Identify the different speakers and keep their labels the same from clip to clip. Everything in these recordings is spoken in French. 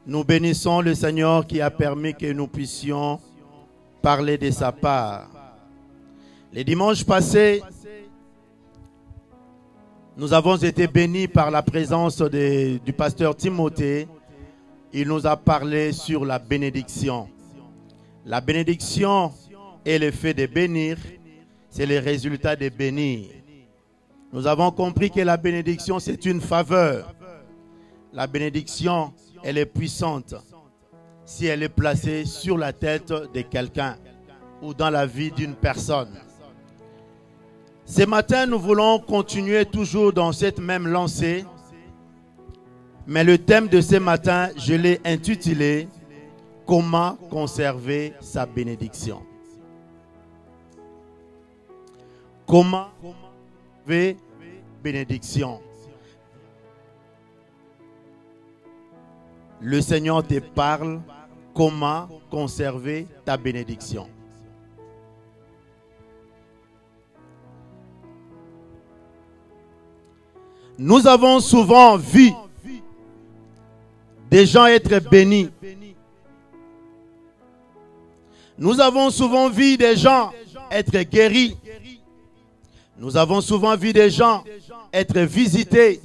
Speaker 1: Nous bénissons le Seigneur qui a permis que nous puissions parler de sa part. Les dimanches passés, nous avons été bénis par la présence du pasteur Timothée. Il nous a parlé sur la bénédiction. La bénédiction est le fait de bénir, c'est le résultat de bénir. Nous avons compris que la bénédiction, c'est une faveur. La bénédiction, elle est puissante si elle est placée sur la tête de quelqu'un ou dans la vie d'une personne. Ce matin, nous voulons continuer toujours dans cette même lancée. Mais le thème de ce matin, je l'ai intitulé « Comment conserver sa bénédiction ». Comment conserver bénédiction. Le Seigneur te parle comment conserver ta bénédiction. Nous avons souvent vu des gens être bénis. Nous avons souvent vu des gens être guéris. Nous avons souvent vu des gens être visités.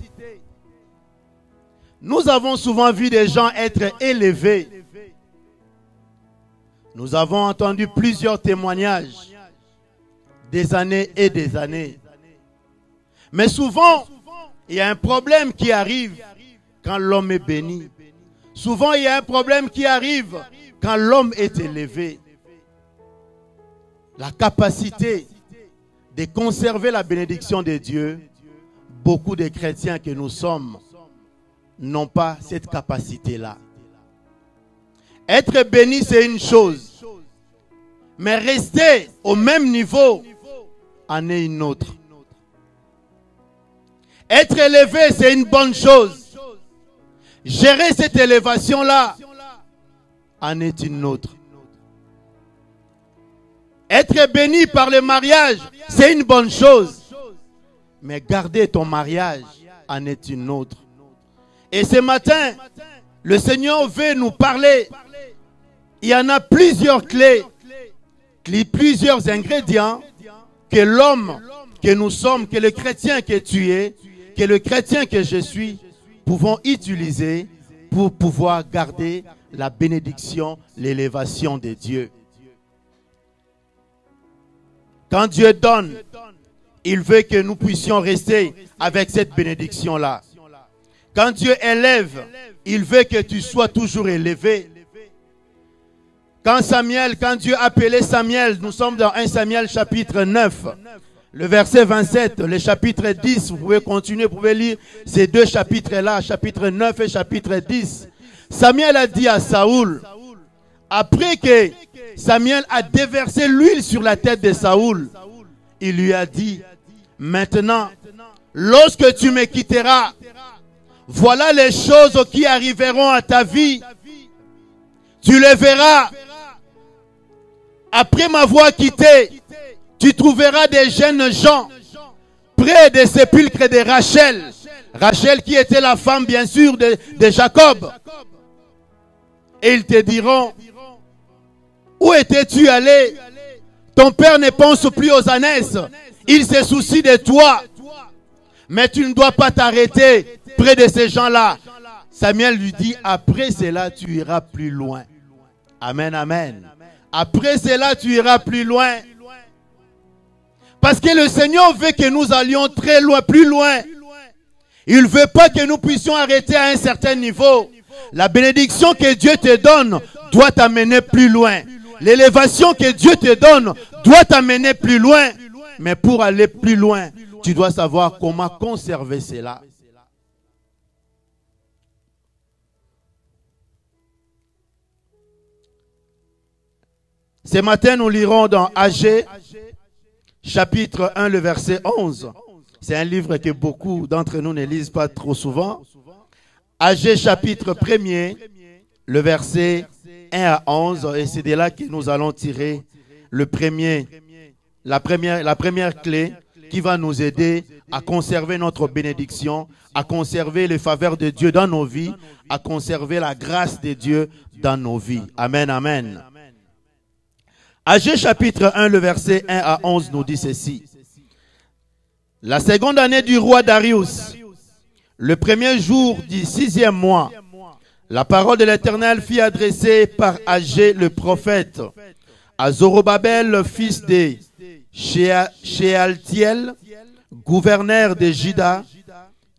Speaker 1: Nous avons souvent vu des gens être élevés. Nous avons entendu plusieurs témoignages des années et des années. Mais souvent, il y a un problème qui arrive quand l'homme est béni. Souvent, il y a un problème qui arrive quand l'homme est élevé. La capacité de conserver la bénédiction de Dieu, beaucoup de chrétiens que nous sommes n'ont pas cette capacité-là. Être béni, c'est une chose. Mais rester au même niveau en est une autre. Être élevé, c'est une bonne chose. Gérer cette élévation-là en est une autre. Être béni par le mariage, c'est une bonne chose. Mais garder ton mariage en est une autre. Et ce matin, le Seigneur veut nous parler. Il y en a plusieurs clés, plusieurs ingrédients que l'homme que nous sommes, que le chrétien que tu es, que le chrétien que je suis, pouvons utiliser pour pouvoir garder la bénédiction, l'élévation de Dieu. Quand Dieu donne, il veut que nous puissions rester avec cette bénédiction-là. Quand Dieu élève, il veut que tu sois toujours élevé. Quand Dieu appelait Samuel, nous sommes dans 1 Samuel chapitre 9, le verset 27, le chapitre 10, vous pouvez continuer, vous pouvez lire ces deux chapitres-là, chapitre 9 et chapitre 10. Samuel a dit à Saoul, après que Samuel a déversé l'huile sur la tête de Saoul, il lui a dit, maintenant, lorsque tu me quitteras, voilà les choses qui arriveront à ta vie. Tu les verras. Après m'avoir quitté, tu trouveras des jeunes gens près des sépulcres de Rachel. Rachel qui était la femme bien sûr de Jacob. Et ils te diront, où étais-tu allé? Ton père ne pense plus aux ânesses. Il se soucie de toi. Mais tu ne dois pas t'arrêter près de ces gens-là. Samuel lui dit, après cela, tu iras plus loin. Amen, amen. Après cela, tu iras plus loin. Parce que le Seigneur veut que nous allions très loin, plus loin. Il ne veut pas que nous puissions arrêter à un certain niveau. La bénédiction que Dieu te donne doit t'amener plus loin. L'élévation que Dieu te donne doit t'amener plus loin. Mais pour aller plus loin, tu dois savoir comment conserver cela. Ce matin, nous lirons dans Agé, chapitre 1, le verset 11. C'est un livre que beaucoup d'entre nous ne lisent pas trop souvent. Agé, chapitre 1er, le verset 1 à 11. Et c'est de là que nous allons tirer la première clé qui va nous aider à conserver notre bénédiction, à conserver les faveurs de Dieu dans nos vies, à conserver la grâce de Dieu dans nos vies. Amen, amen. Agé chapitre 1, le verset 1 à 11 nous dit ceci. La seconde année du roi Darius, le premier jour du 6e mois, la parole de l'Éternel fut adressée par Agé le prophète à Zorobabel, le fils de Shealtiel, gouverneur de Juda,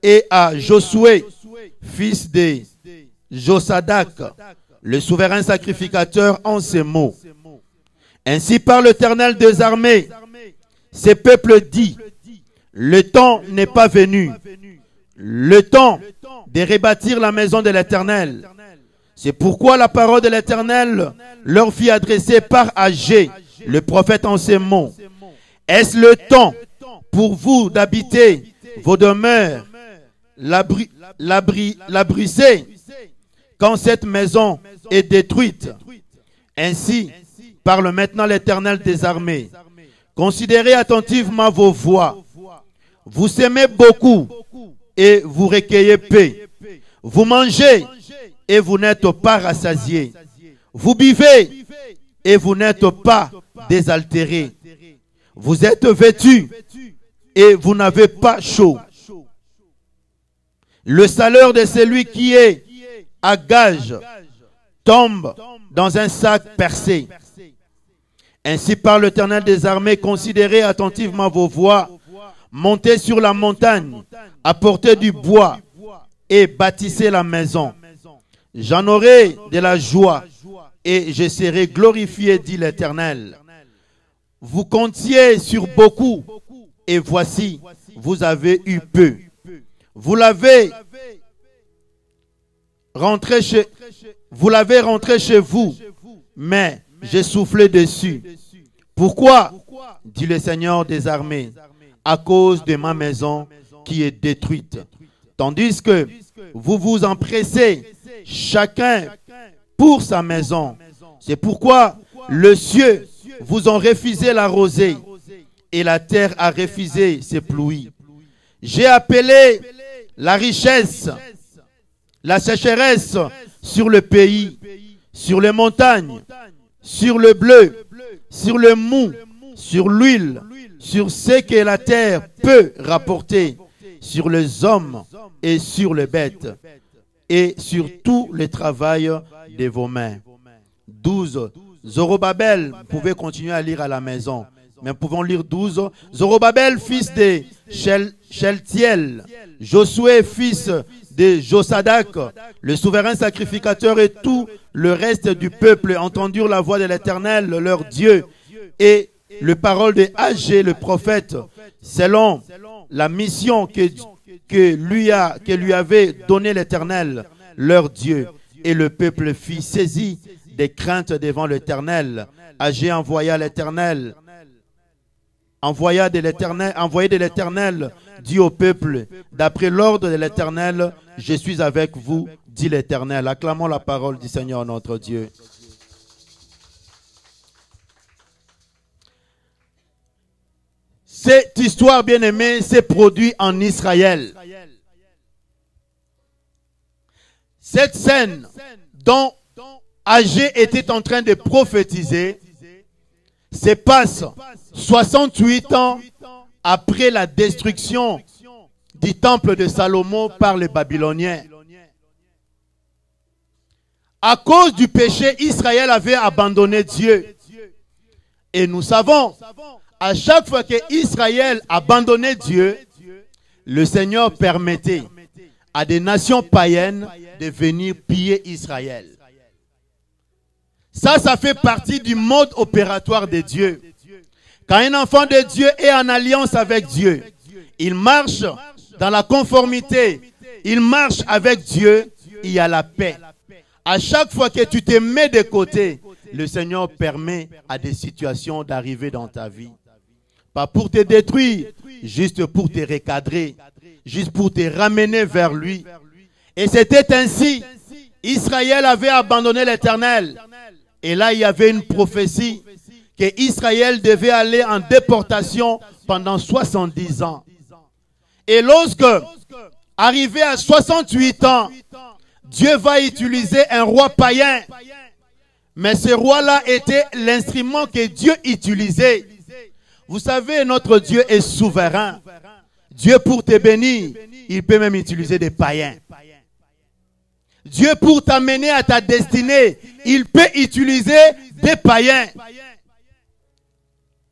Speaker 1: et à Josué, fils de Josadak, le souverain sacrificateur, en ces mots. Ainsi parle l'Éternel des armées. Ces peuples dit, le temps n'est pas venu, le temps de rebâtir la maison de l'Éternel. C'est pourquoi la parole de l'Éternel leur fut adressée par Agé, le prophète, en ces mots. Est-ce le temps pour vous d'habiter vos demeures, l'abriser, quand cette maison est détruite? Ainsi parle maintenant l'Éternel des armées. Considérez attentivement vos voies. Vous semez beaucoup et vous recueillez peu. Vous mangez et vous n'êtes pas rassasiés. Vous buvez et vous n'êtes pas désaltérés. Vous êtes vêtus et vous n'avez pas chaud. Le salaire de celui qui est à gage tombe dans un sac percé. Ainsi parle l'Éternel des armées, considérez attentivement vos voies, montez sur la montagne, apportez du bois et bâtissez la maison. J'en aurai de la joie et je serai glorifié, dit l'Éternel. Vous comptiez sur beaucoup et voici, vous avez eu peu. Vous l'avez rentré chez vous, mais j'ai soufflé dessus. Pourquoi? Dit le Seigneur des armées. À cause de ma maison qui est détruite. Tandis que vous vous empressez, chacun pour sa maison. C'est pourquoi le ciel vous ont refusé la rosée et la terre a refusé ses pluies. J'ai appelé la richesse, la sécheresse sur le pays, sur les montagnes, sur le bleu, sur le mou, sur l'huile, sur ce que la terre peut rapporter, sur les hommes et sur les bêtes, et sur tout le travail de vos mains. 12. Zorobabel, vous pouvez continuer à lire à la maison, mais nous pouvons lire 12. Zorobabel, fils de Shealtiel, Josué, fils de Josadak, le souverain sacrificateur, et tout le reste du peuple entendirent la voix de l'Éternel, leur Dieu, et les paroles de Agé, le prophète, selon la mission que lui avait donnée l'Éternel, leur Dieu. Et le peuple fut saisi des craintes devant l'Éternel. Agé envoya de l'Éternel, dit au peuple, d'après l'ordre de l'Éternel, je suis avec vous, dit l'Éternel. Acclamons la parole du Seigneur notre Dieu. Cette histoire, bien-aimée, s'est produite en Israël. Cette scène dont Agé était en train de prophétiser se passe 68 ans après la destruction du temple de Salomon par les Babyloniens. À cause du péché, Israël avait abandonné Dieu. Et nous savons, à chaque fois que Israël abandonnait Dieu, le Seigneur permettait à des nations païennes de venir piller Israël. Ça fait partie du mode opératoire de Dieu. Quand un enfant de Dieu est en alliance avec Dieu, il marche dans la conformité, il marche avec Dieu, il y a la paix. À chaque fois que tu te mets de côté, le Seigneur permet à des situations d'arriver dans ta vie. Pas pour te détruire, juste pour te recadrer, juste pour te ramener vers lui. Et c'était ainsi. Israël avait abandonné l'Éternel. Et là, il y avait une prophétie qu'Israël devait aller en déportation pendant 70 ans. Et lorsque, arrivé à 68 ans, Dieu va utiliser un roi païen. Mais ce roi-là était l'instrument que Dieu utilisait. Vous savez, notre Dieu est souverain. Dieu, pour te bénir, il peut même utiliser des païens. Dieu, pour t'amener à ta destinée, il peut utiliser des païens.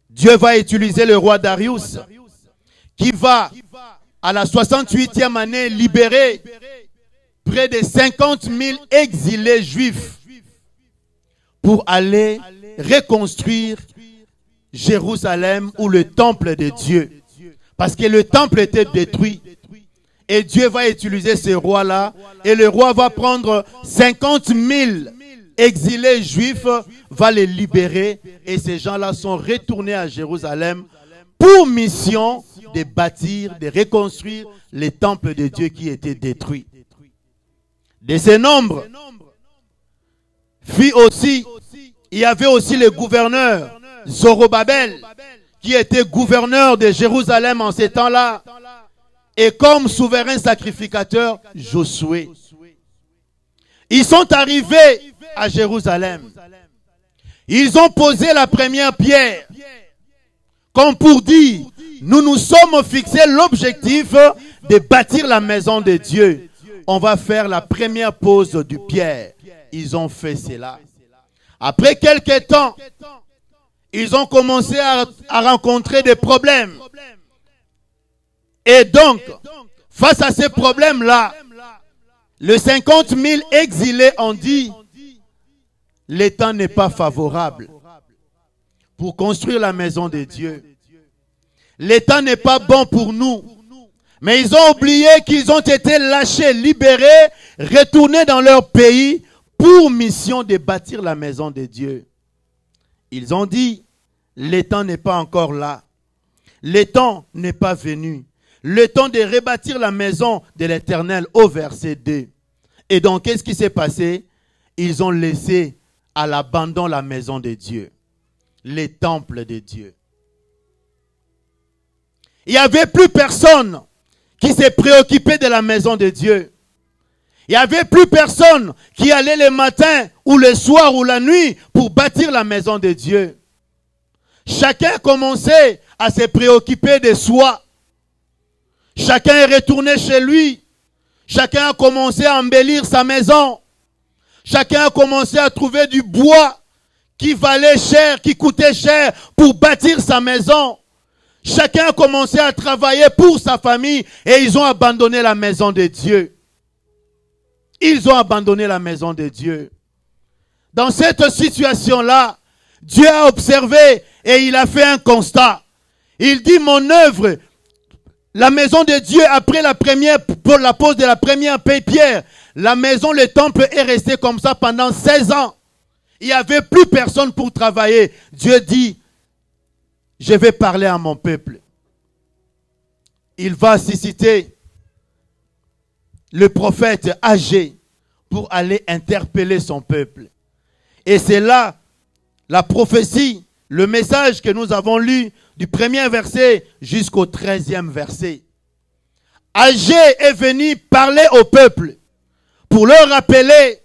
Speaker 1: Dieu va utiliser le roi Darius, qui va, à la 68e année, libérer près de 50 000 exilés juifs pour aller reconstruire Jérusalem ou le temple de Dieu. Parce que le temple était détruit. Et Dieu va utiliser ce roi-là. Et le roi va prendre 50 000 exilés juifs, va les libérer. Et ces gens-là sont retournés à Jérusalem pour mission de bâtir, de reconstruire les temples de Dieu qui étaient détruits. De ces nombres, il y avait aussi le gouverneur Zorobabel, qui était gouverneur de Jérusalem en ces temps-là, et comme souverain sacrificateur, Josué. Ils sont arrivés à Jérusalem. Ils ont posé la première pierre, comme pour dire, nous nous sommes fixés l'objectif de bâtir la maison de Dieu. On va faire la première pose du pierre. Ils ont fait cela. Après quelques temps, ils ont commencé à rencontrer des problèmes. Et donc, face à ces problèmes-là, les 50 000 exilés ont dit, le temps n'est pas favorable pour construire la maison de Dieu. Le temps n'est pas bon pour nous. Mais ils ont oublié qu'ils ont été lâchés, libérés, retournés dans leur pays pour mission de bâtir la maison de Dieu. Ils ont dit, le temps n'est pas encore là. Le temps n'est pas venu. Le temps de rebâtir la maison de l'Éternel au verset 2. Et donc, qu'est-ce qui s'est passé? Ils ont laissé à l'abandon la maison de Dieu, les temples de Dieu. Il n'y avait plus personne qui s'est préoccupé de la maison de Dieu. Il n'y avait plus personne qui allait le matin ou le soir ou la nuit pour bâtir la maison de Dieu. Chacun commençait à se préoccuper de soi. Chacun est retourné chez lui. Chacun a commencé à embellir sa maison. Chacun a commencé à trouver du bois qui valait cher, qui coûtait cher pour bâtir sa maison. Chacun a commencé à travailler pour sa famille et ils ont abandonné la maison de Dieu. Ils ont abandonné la maison de Dieu. Dans cette situation-là, Dieu a observé et il a fait un constat. Il dit, mon œuvre, la maison de Dieu, après pour la pose de la première pierre, la maison, le temple est resté comme ça pendant 16 ans. Il n'y avait plus personne pour travailler. Dieu dit, je vais parler à mon peuple. Il va susciter le prophète âgé pour aller interpeller son peuple. Et c'est là la prophétie, le message que nous avons lu du premier verset jusqu'au 13e verset. Âgé est venu parler au peuple pour leur rappeler,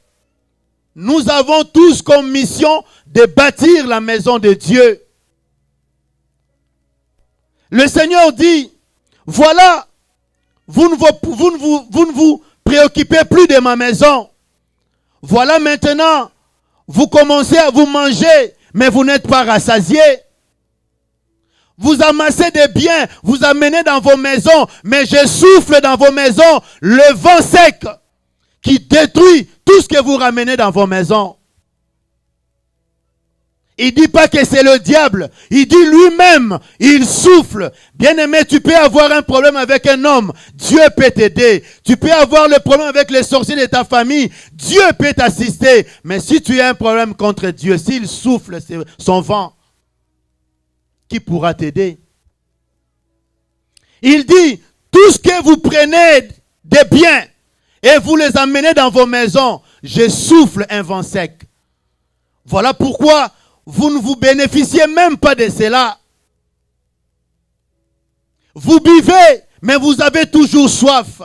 Speaker 1: nous avons tous comme mission de bâtir la maison de Dieu. Le Seigneur dit, voilà, vous ne vous préoccupez plus de ma maison. Voilà maintenant, vous commencez à vous manger, mais vous n'êtes pas rassasiés. Vous amassez des biens, vous amenez dans vos maisons, mais je souffle dans vos maisons le vent sec qui détruit tout ce que vous ramenez dans vos maisons. Il ne dit pas que c'est le diable. Il dit lui-même, il souffle. Bien-aimé, tu peux avoir un problème avec un homme. Dieu peut t'aider. Tu peux avoir le problème avec les sorciers de ta famille. Dieu peut t'assister. Mais si tu as un problème contre Dieu, s'il souffle son vent, qui pourra t'aider? Il dit, tout ce que vous prenez des biens et vous les amenez dans vos maisons, je souffle un vent sec. Voilà pourquoi vous ne vous bénéficiez même pas de cela. Vous buvez, mais vous avez toujours soif.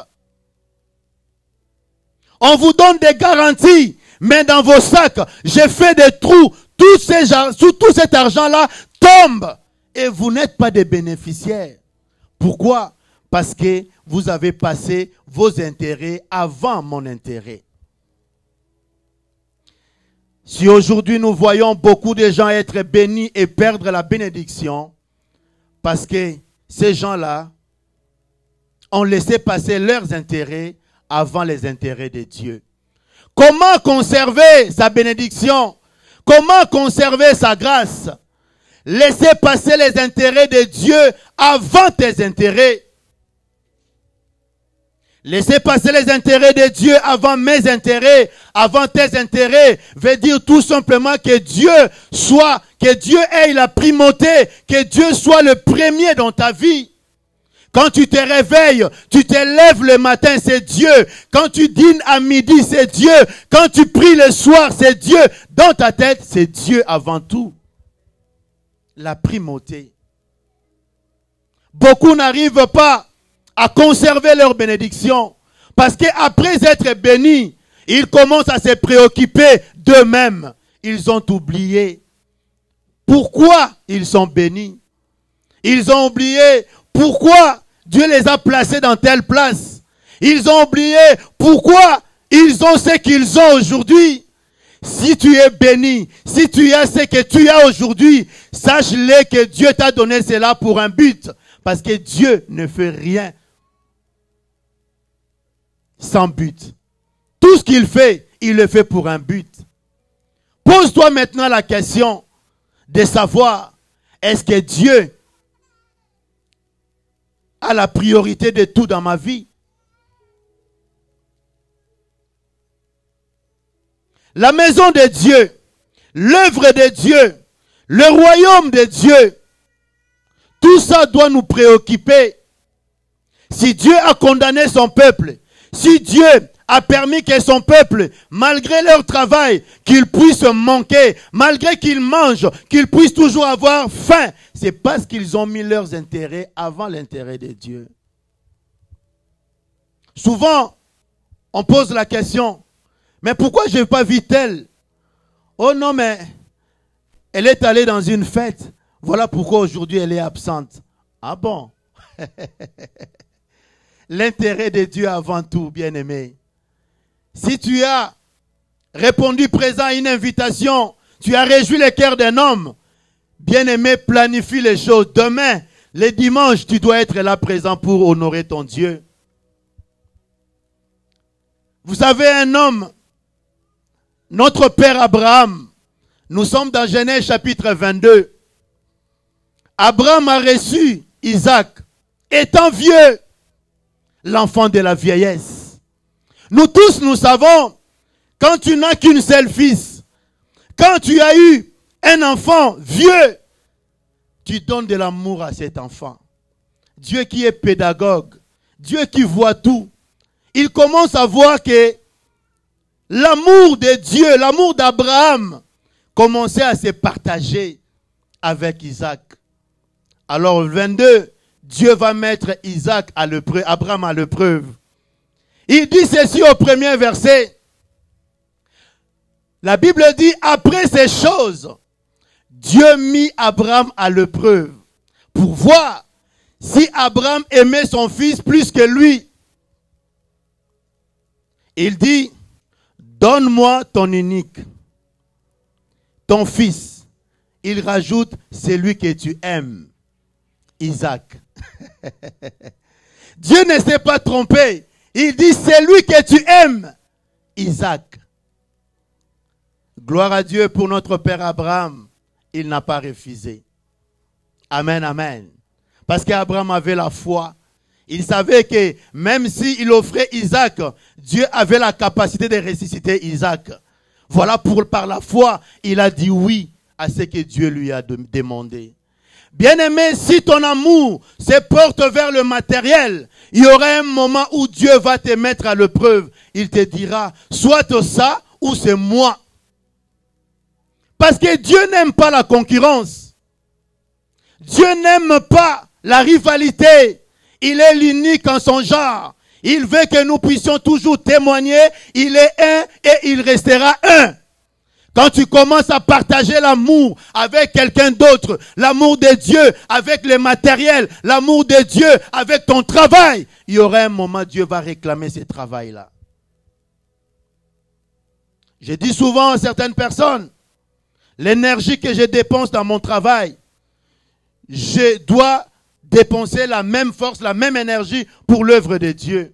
Speaker 1: On vous donne des garanties, mais dans vos sacs, j'ai fait des trous. Tout cet argent-là tombe et vous n'êtes pas des bénéficiaires. Pourquoi? Parce que vous avez passé vos intérêts avant mon intérêt. Si aujourd'hui nous voyons beaucoup de gens être bénis et perdre la bénédiction, parce que ces gens-là ont laissé passer leurs intérêts avant les intérêts de Dieu. Comment conserver sa bénédiction? Comment conserver sa grâce? Laissez passer les intérêts de Dieu avant tes intérêts. Laissez passer les intérêts de Dieu avant mes intérêts, avant tes intérêts, veut dire tout simplement que Dieu ait la primauté, que Dieu soit le premier dans ta vie. Quand tu te réveilles, tu te lèves le matin, c'est Dieu. Quand tu dînes à midi, c'est Dieu. Quand tu pries le soir, c'est Dieu. Dans ta tête, c'est Dieu avant tout. La primauté. Beaucoup n'arrivent pas à conserver leur bénédiction. Parce qu'après être bénis, ils commencent à se préoccuper d'eux-mêmes. Ils ont oublié pourquoi ils sont bénis. Ils ont oublié pourquoi Dieu les a placés dans telle place. Ils ont oublié pourquoi ils ont ce qu'ils ont aujourd'hui. Si tu es béni, si tu as ce que tu as aujourd'hui, sache-le que Dieu t'a donné cela pour un but. Parce que Dieu ne fait rien sans but. Tout ce qu'il fait, il le fait pour un but. Pose-toi maintenant la question de savoir, est-ce que Dieu a la priorité de tout dans ma vie? La maison de Dieu, l'œuvre de Dieu, le royaume de Dieu, tout ça doit nous préoccuper. Si Dieu a condamné son peuple, si Dieu a permis que son peuple, malgré leur travail, qu'ils puissent manquer, malgré qu'ils mangent, qu'ils puissent toujours avoir faim, c'est parce qu'ils ont mis leurs intérêts avant l'intérêt de Dieu. Souvent, on pose la question, mais pourquoi je n'ai pas vu telle? Oh non, mais elle est allée dans une fête. Voilà pourquoi aujourd'hui elle est absente. Ah bon? L'intérêt de Dieu avant tout, bien-aimé. Si tu as répondu présent à une invitation, tu as réjoui le cœur d'un homme, bien-aimé, planifie les choses. Demain, le dimanche, tu dois être là présent pour honorer ton Dieu. Vous savez, un homme, notre père Abraham, nous sommes dans Genèse chapitre 22. Abraham a reçu Isaac, étant vieux, l'enfant de la vieillesse. Nous tous, nous savons, quand tu n'as qu'une seule fils, quand tu as eu un enfant vieux, tu donnes de l'amour à cet enfant. Dieu qui est pédagogue, Dieu qui voit tout, il commence à voir que l'amour de Dieu, l'amour d'Abraham, commençait à se partager avec Isaac. Alors, 22, Dieu va mettre Isaac à l'épreuve, Abraham à l'épreuve. Il dit ceci au premier verset. La Bible dit, après ces choses, Dieu mit Abraham à l'épreuve pour voir si Abraham aimait son fils plus que lui. Il dit, donne-moi ton unique, ton fils. Il rajoute celui que tu aimes, Isaac. Dieu ne s'est pas trompé. Il dit, celui que tu aimes, Isaac. Gloire à Dieu pour notre père Abraham. Il n'a pas refusé. Amen, amen. Parce qu'Abraham avait la foi. Il savait que même s'il offrait Isaac, Dieu avait la capacité de ressusciter Isaac. Voilà par la foi, il a dit oui à ce que Dieu lui a demandé. Bien-aimé, si ton amour se porte vers le matériel, il y aura un moment où Dieu va te mettre à l'épreuve. Il te dira, soit ça ou c'est moi. Parce que Dieu n'aime pas la concurrence. Dieu n'aime pas la rivalité. Il est l'unique en son genre. Il veut que nous puissions toujours témoigner. Il est un et il restera un. Quand tu commences à partager l'amour avec quelqu'un d'autre, l'amour de Dieu avec le matériel, l'amour de Dieu avec ton travail, il y aura un moment, Dieu va réclamer ce travail-là. Je dis souvent à certaines personnes, l'énergie que je dépense dans mon travail, je dois dépenser la même force, la même énergie pour l'œuvre de Dieu.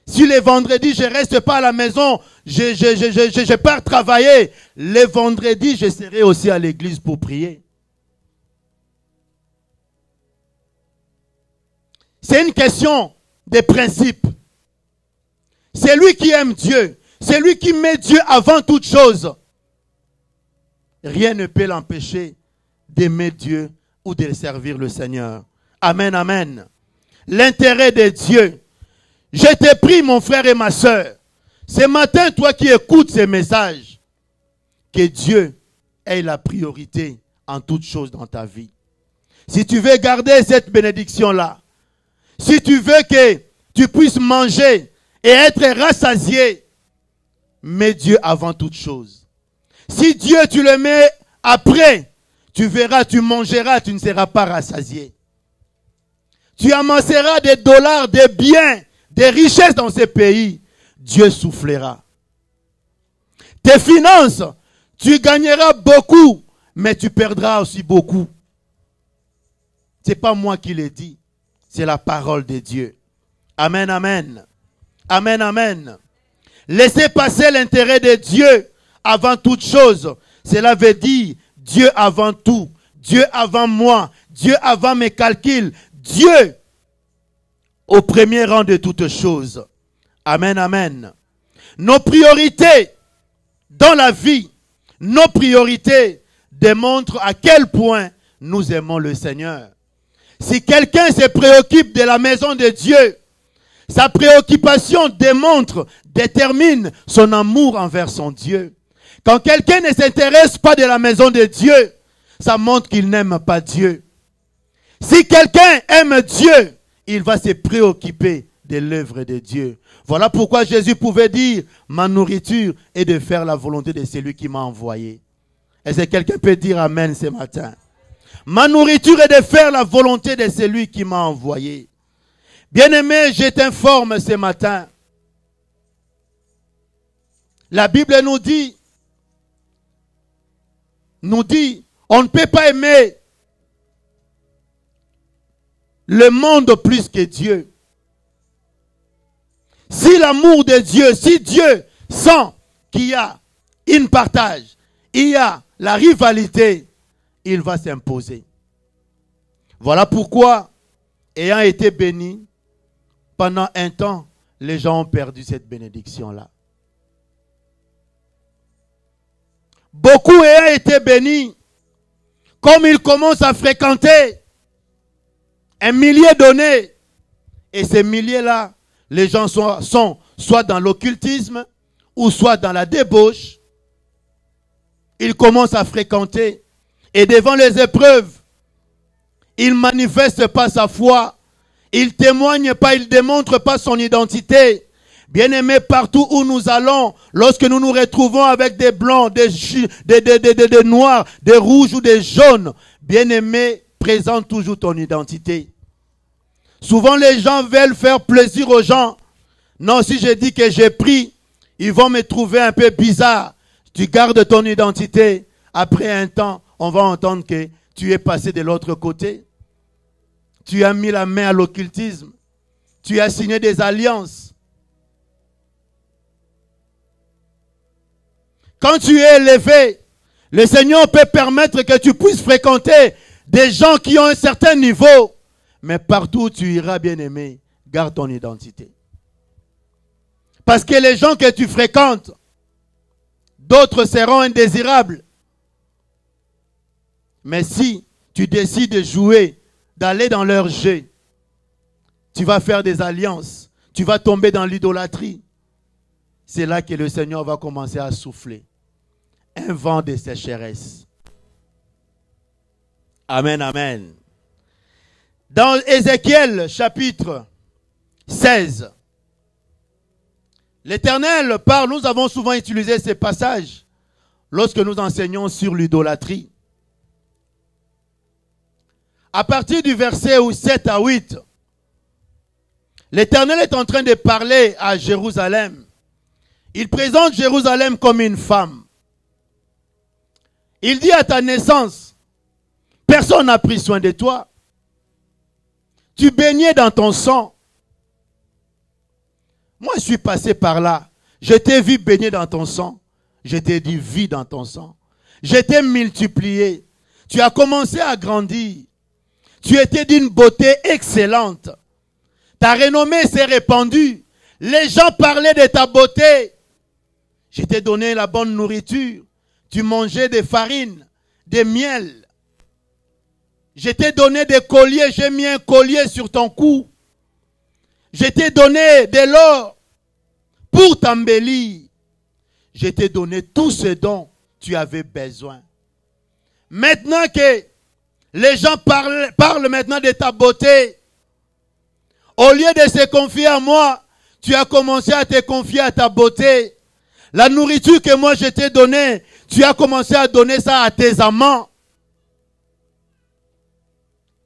Speaker 1: Si les vendredis, je ne reste pas à la maison, je pars travailler. Les vendredis, je serai aussi à l'église pour prier. C'est une question de principe. C'est lui qui aime Dieu. C'est lui qui met Dieu avant toute chose. Rien ne peut l'empêcher d'aimer Dieu ou de servir le Seigneur. Amen, amen. L'intérêt de Dieu. Je t'ai pris, mon frère et ma sœur. Ce matin, toi qui écoutes ces messages, que Dieu ait la priorité en toute chose dans ta vie. Si tu veux garder cette bénédiction-là, si tu veux que tu puisses manger et être rassasié, mets Dieu avant toute chose. Si Dieu, tu le mets après, tu verras, tu mangeras, tu ne seras pas rassasié. Tu amasseras des dollars, des biens, des richesses dans ces pays. Dieu soufflera. Tes finances, tu gagneras beaucoup, mais tu perdras aussi beaucoup. Ce n'est pas moi qui l'ai dit, c'est la parole de Dieu. Amen, amen. Amen, amen. Laissez passer l'intérêt de Dieu avant toute chose. Cela veut dire Dieu avant tout, Dieu avant moi, Dieu avant mes calculs, Dieu au premier rang de toutes choses. Amen, amen. Nos priorités dans la vie, nos priorités démontrent à quel point nous aimons le Seigneur. Si quelqu'un se préoccupe de la maison de Dieu, sa préoccupation détermine son amour envers son Dieu. Quand quelqu'un ne s'intéresse pas de la maison de Dieu, ça montre qu'il n'aime pas Dieu. Si quelqu'un aime Dieu, il va se préoccuper de l'œuvre de Dieu. Voilà pourquoi Jésus pouvait dire, ma nourriture est de faire la volonté de celui qui m'a envoyé. Est-ce que quelqu'un peut dire amen ce matin? Ma nourriture est de faire la volonté de celui qui m'a envoyé. Bien-aimé, je t'informe ce matin. La Bible nous dit, on ne peut pas aimer le monde plus que Dieu. Si l'amour de Dieu, si Dieu sent qu'il y a une partage, il y a la rivalité, il va s'imposer. Voilà pourquoi, ayant été béni, pendant un temps, les gens ont perdu cette bénédiction-là. Beaucoup ayant été bénis, comme ils commencent à fréquenter un millier donné, et ces milliers-là, les gens sont soit dans l'occultisme ou soit dans la débauche. Ils commencent à fréquenter et devant les épreuves, il ne manifeste pas sa foi, il ne témoigne pas, il ne démontre pas son identité. Bien-aimés, partout où nous allons, lorsque nous nous retrouvons avec des blancs, des noirs, des rouges ou des jaunes, bien-aimés, présente toujours ton identité. Souvent, les gens veulent faire plaisir aux gens. Non, si je dis que j'ai pris, ils vont me trouver un peu bizarre. Tu gardes ton identité. Après un temps, on va entendre que tu es passé de l'autre côté. Tu as mis la main à l'occultisme. Tu as signé des alliances. Quand tu es élevé, le Seigneur peut permettre que tu puisses fréquenter des gens qui ont un certain niveau. Mais partout où tu iras, bien-aimé, garde ton identité. Parce que les gens que tu fréquentes, d'autres seront indésirables. Mais si tu décides de jouer, d'aller dans leur jeu, tu vas faire des alliances, tu vas tomber dans l'idolâtrie. C'est là que le Seigneur va commencer à souffler. Un un vent de sécheresse. Amen, amen. Dans Ézéchiel chapitre 16, l'Éternel parle, nous avons souvent utilisé ces passages lorsque nous enseignons sur l'idolâtrie. À partir du verset 7 à 8, l'Éternel est en train de parler à Jérusalem. Il présente Jérusalem comme une femme. Il dit à ta naissance, personne n'a pris soin de toi. Tu baignais dans ton sang. Moi, je suis passé par là. Je t'ai vu baigner dans ton sang. Je t'ai dit, vis dans ton sang. Je t'ai multiplié. Tu as commencé à grandir. Tu étais d'une beauté excellente. Ta renommée s'est répandue. Les gens parlaient de ta beauté. Je t'ai donné la bonne nourriture. Tu mangeais des farines, des miels. Je t'ai donné des colliers. J'ai mis un collier sur ton cou. Je t'ai donné de l'or pour t'embellir. Je t'ai donné tout ce dont tu avais besoin. Maintenant que les gens parlent maintenant de ta beauté, au lieu de se confier à moi, tu as commencé à te confier à ta beauté. La nourriture que moi je t'ai donnée, tu as commencé à donner ça à tes amants.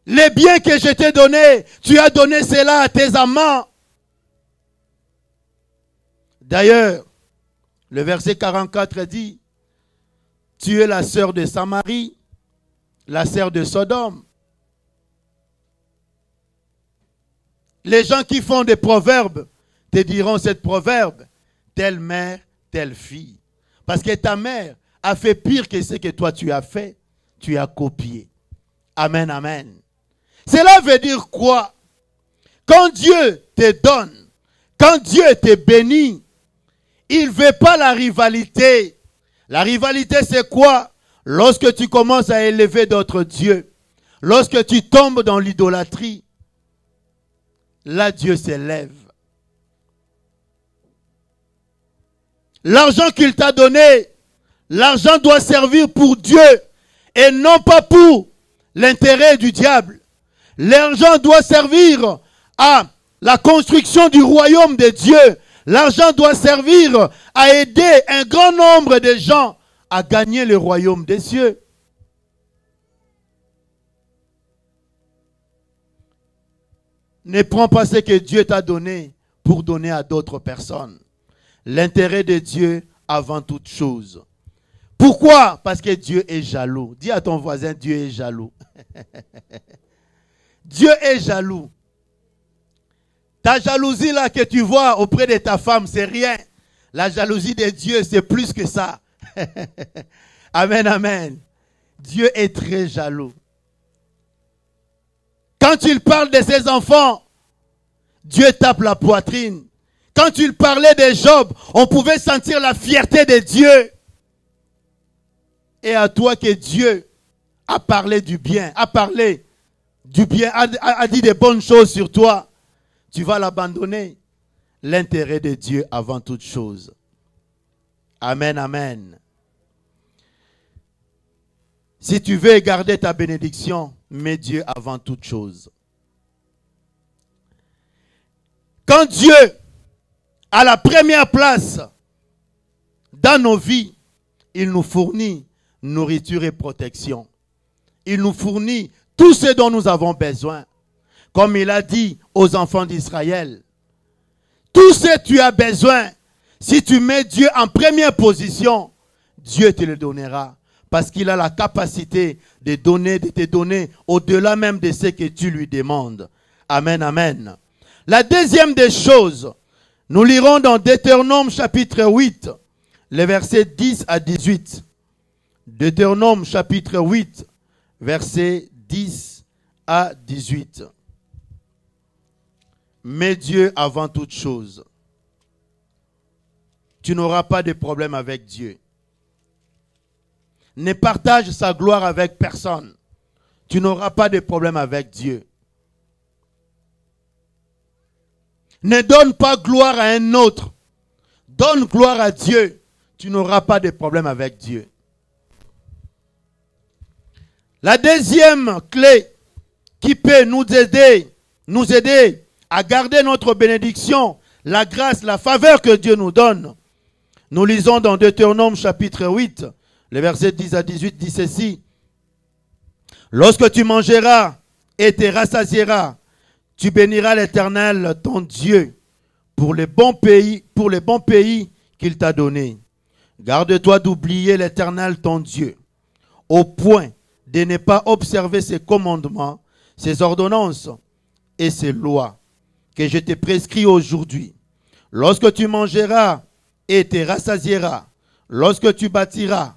Speaker 1: Les biens que je t'ai donnés, tu as donné cela à tes amants. D'ailleurs, le verset 44 dit, tu es la sœur de Samarie, la sœur de Sodome. Les gens qui font des proverbes te diront cette proverbe, telle mère, telle fille. Parce que ta mère a fait pire que ce que toi tu as fait, tu as copié. Amen, amen. Cela veut dire quoi? Quand Dieu te donne, quand Dieu te bénit, il ne veut pas la rivalité. La rivalité c'est quoi? Lorsque tu commences à élever d'autres dieux, lorsque tu tombes dans l'idolâtrie, là Dieu s'élève. L'argent qu'il t'a donné, l'argent doit servir pour Dieu et non pas pour l'intérêt du diable. L'argent doit servir à la construction du royaume de Dieu. L'argent doit servir à aider un grand nombre de gens à gagner le royaume des cieux. Ne prends pas ce que Dieu t'a donné pour donner à d'autres personnes. L'intérêt de Dieu avant toute chose. Pourquoi? Parce que Dieu est jaloux. Dis à ton voisin, Dieu est jaloux. Dieu est jaloux. Ta jalousie là que tu vois auprès de ta femme, c'est rien. La jalousie de Dieu, c'est plus que ça. Amen, amen. Dieu est très jaloux. Quand il parle de ses enfants, Dieu tape la poitrine. Quand il parlait de Job, on pouvait sentir la fierté de Dieu. Et à toi que Dieu a parlé du bien, a dit des bonnes choses sur toi, tu vas l'abandonner. L'intérêt de Dieu avant toute chose. Amen, amen. Si tu veux garder ta bénédiction, mets Dieu avant toute chose. Quand Dieu a la première place dans nos vies, il nous fournit nourriture et protection. Il nous fournit tout ce dont nous avons besoin. Comme il a dit aux enfants d'Israël, tout ce que tu as besoin, si tu mets Dieu en première position, Dieu te le donnera. Parce qu'il a la capacité de te donner au-delà même de ce que tu lui demandes. Amen, amen. La deuxième des choses, nous lirons dans Deutéronome chapitre 8, les versets 10 à 18. Deutéronome chapitre 8, versets 10 à 18. Mets Dieu avant toute chose. Tu n'auras pas de problème avec Dieu. Ne partage sa gloire avec personne. Tu n'auras pas de problème avec Dieu. Ne donne pas gloire à un autre. Donne gloire à Dieu. Tu n'auras pas de problème avec Dieu. La deuxième clé qui peut nous aider à garder notre bénédiction, la grâce, la faveur que Dieu nous donne. Nous lisons dans Deutéronome chapitre 8, les versets 10 à 18, dit ceci. Lorsque tu mangeras et te rassasieras, tu béniras l'Éternel ton Dieu pour les bons pays qu'il t'a donnés. Garde-toi d'oublier l'Éternel ton Dieu, au point de ne pas observer ses commandements, ses ordonnances et ses lois que je te prescris aujourd'hui. Lorsque tu mangeras et te rassasieras, lorsque tu bâtiras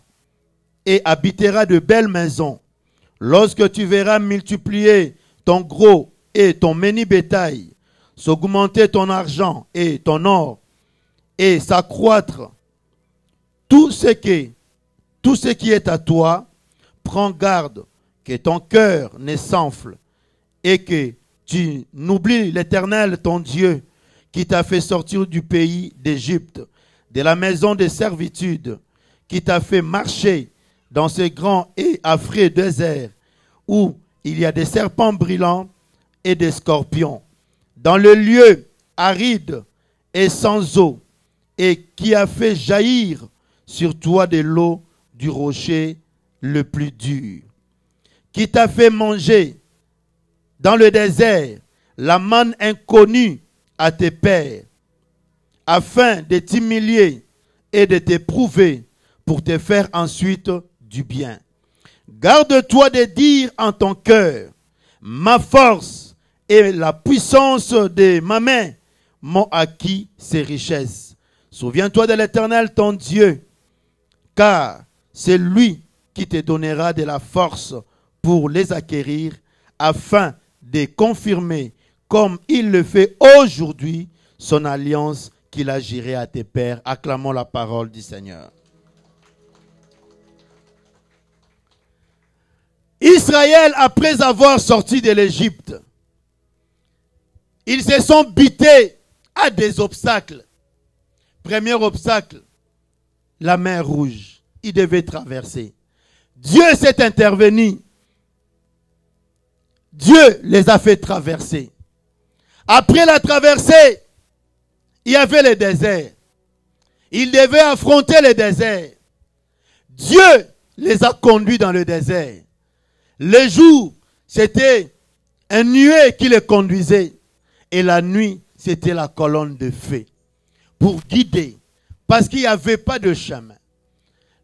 Speaker 1: et habiteras de belles maisons, lorsque tu verras multiplier ton gros et ton menu bétail, s'augmenter ton argent et ton or, et s'accroître tout ce qui est à toi, prends garde que ton cœur ne s'enfle et que tu n'oublies l'Éternel ton Dieu qui t'a fait sortir du pays d'Égypte, de la maison de servitude, qui t'a fait marcher dans ce grand et affreux désert où il y a des serpents brillants et des scorpions, dans le lieu aride et sans eau, et qui a fait jaillir sur toi de l'eau du rocher le plus dur, qui t'a fait manger dans le désert la manne inconnue à tes pères, afin de t'humilier et de t'éprouver pour te faire ensuite du bien. Garde-toi de dire en ton cœur, ma force et la puissance de ma main m'ont acquis ces richesses. Souviens-toi de l'Éternel ton Dieu, car c'est lui qui te donnera de la force pour les acquérir, afin de confirmer, comme il le fait aujourd'hui, son alliance qu'il a jurée à tes pères. Acclamons la parole du Seigneur. Israël, après avoir sorti de l'Égypte, ils se sont butés à des obstacles. Premier obstacle, la mer Rouge. Ils devaient traverser. Dieu s'est intervenu. Dieu les a fait traverser. Après la traversée, il y avait le désert. Ils devaient affronter le désert. Dieu les a conduits dans le désert. Le jour, c'était un nuée qui les conduisait. Et la nuit, c'était la colonne de feu pour guider. Parce qu'il n'y avait pas de chemin.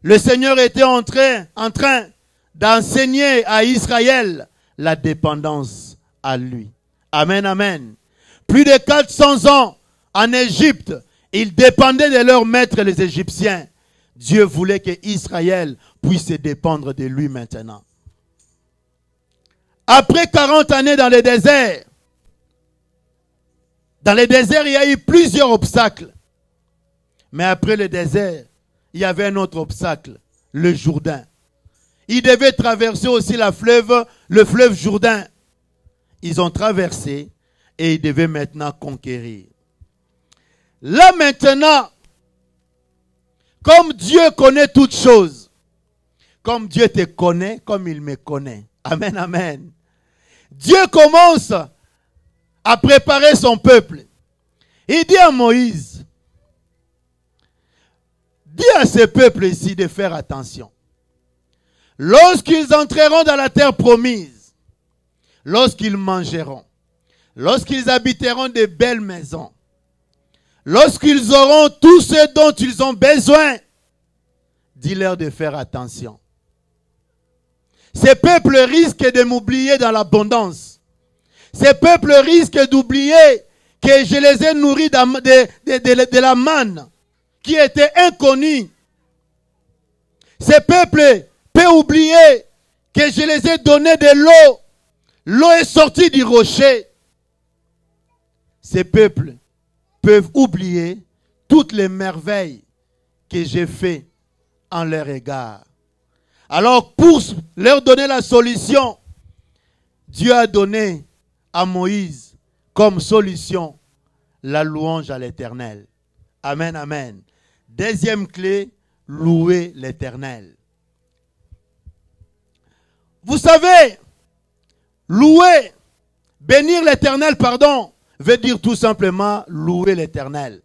Speaker 1: Le Seigneur était en train d'enseigner à Israël la dépendance à lui. Amen, amen. Plus de 400 ans en Égypte, ils dépendaient de leurs maîtres les Égyptiens. Dieu voulait que Israël puisse dépendre de lui maintenant. Après 40 années dans le désert, il y a eu plusieurs obstacles. Mais après le désert, il y avait un autre obstacle, le Jourdain. Ils devaient traverser aussi le fleuve Jourdain. Ils ont traversé et ils devaient maintenant conquérir. Là maintenant, comme Dieu connaît toutes choses, comme Dieu te connaît, comme il me connaît. Amen, amen. Dieu commence à préparer son peuple. Il dit à Moïse, dis à ce peuple ici de faire attention. Lorsqu'ils entreront dans la terre promise, lorsqu'ils mangeront, lorsqu'ils habiteront de belles maisons, lorsqu'ils auront tout ce dont ils ont besoin, dis-leur de faire attention. Ces peuples risquent de m'oublier dans l'abondance. Ces peuples risquent d'oublier que je les ai nourris de la manne qui était inconnue. Ces peuples peuvent oublier que je les ai donné de l'eau. L'eau est sortie du rocher. Ces peuples peuvent oublier toutes les merveilles que j'ai faites en leur égard. Alors, pour leur donner la solution, Dieu a donné à Moïse comme solution la louange à l'Éternel. Amen, amen. Deuxième clé, louer l'Éternel. Vous savez, louer, bénir l'Éternel, pardon, veut dire tout simplement louer l'Éternel.